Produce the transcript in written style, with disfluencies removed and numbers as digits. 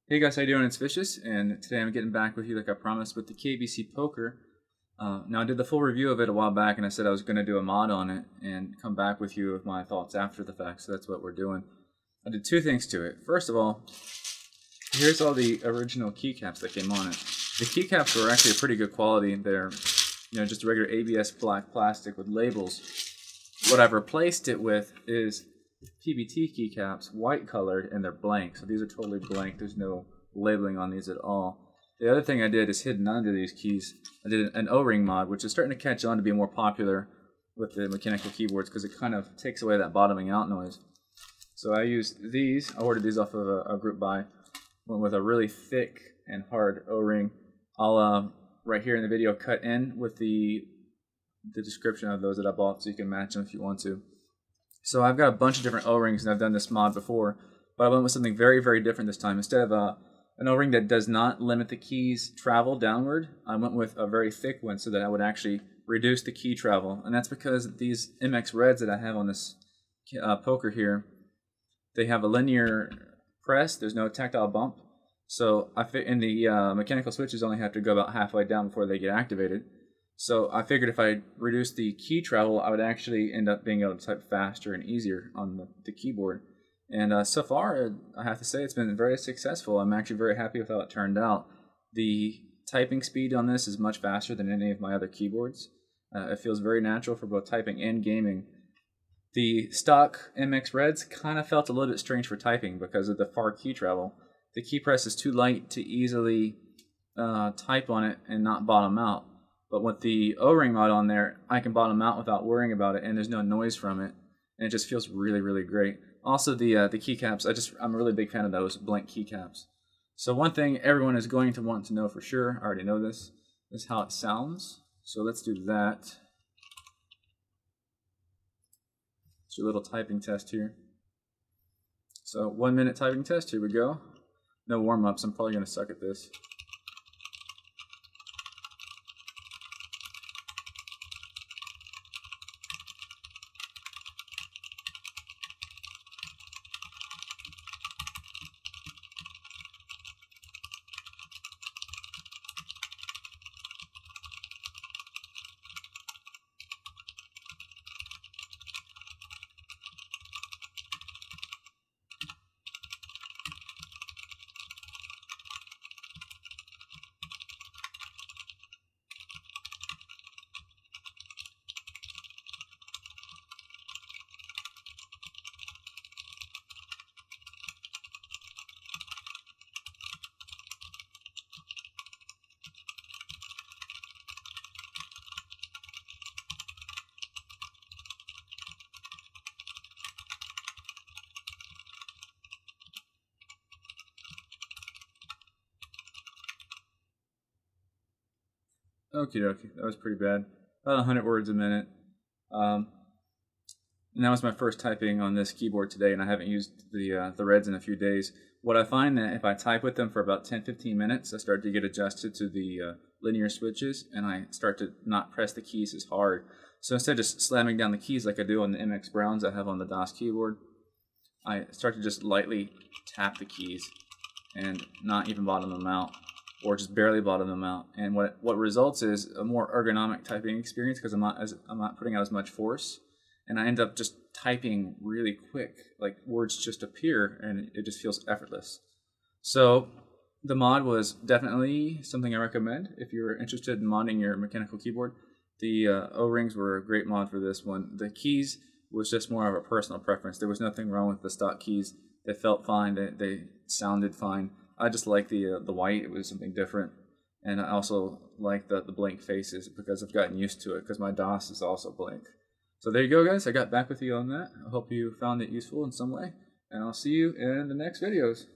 Hey guys, how you doing? It's Vicious, and today I'm getting back with you like I promised with the KBC Poker. Now I did the full review of it a while back, and I said I was going to do a mod on it and come back with you with my thoughts after the fact, so that's what we're doing. I did two things to it. First of all, here's all the original keycaps that came on it. The keycaps were actually a pretty good quality. They're, just a regular ABS black plastic with labels. What I've replaced it with is PBT keycaps, white colored, and they're blank. So these are totally blank. There's no labeling on these at all. The other thing I did is hidden under these keys, I did an O-ring mod, which is starting to catch on to be more popular with the mechanical keyboards because it kind of takes away that bottoming out noise. So I used these. I ordered these off of a group buy. Went with a really thick and hard O-ring. I'll right here in the video cut in with the description of those that I bought so you can match them if you want to. So I've got a bunch of different O-rings, and I've done this mod before, but I went with something very, very different this time. Instead of an O-ring that does not limit the keys travel downward, I went with a very thick one so that I would actually reduce the key travel. And that's because these MX Reds that I have on this poker here, they have a linear press. There's no tactile bump. So in the mechanical switches only have to go about halfway down before they get activated. So I figured if I reduced the key travel, I would actually end up being able to type faster and easier on the keyboard. And so far, I have to say it's been very successful. I'm actually very happy with how it turned out. The typing speed on this is much faster than any of my other keyboards. It feels very natural for both typing and gaming. The stock MX Reds kind of felt a little bit strange for typing because of the far key travel. The key press is too light to easily type on it and not bottom out. But with the O-ring mod on there, I can bottom out without worrying about it, and there's no noise from it, and it just feels really, really great. Also, the keycaps, I'm a really big fan of those blank keycaps. So one thing everyone is going to want to know for sure, I already know this, is how it sounds. So let's do that. It's your little typing test here. So 1 minute typing test, here we go. No warm-ups, I'm probably going to suck at this. Okie dokie, that was pretty bad. About 100 words a minute. And that was my first typing on this keyboard today, and I haven't used the Reds in a few days. What I find that if I type with them for about 10-15 minutes, I start to get adjusted to the linear switches, and I start to not press the keys as hard. So instead of just slamming down the keys like I do on the MX Browns I have on the DOS keyboard, I start to just lightly tap the keys and not even bottom them out, or just barely bottom them out. And what results is a more ergonomic typing experience because I'm not putting out as much force, and I end up just typing really quick, like words just appear and it just feels effortless. So the mod was definitely something I recommend if you're interested in modding your mechanical keyboard. The O-rings were a great mod for this one. The keys was just more of a personal preference. There was nothing wrong with the stock keys. They felt fine. They sounded fine. I just like the white. It was something different, and I also like the blank faces because I've gotten used to it because my DOS is also blank. So there you go, guys. I got back with you on that. I hope you found it useful in some way, and I'll see you in the next videos.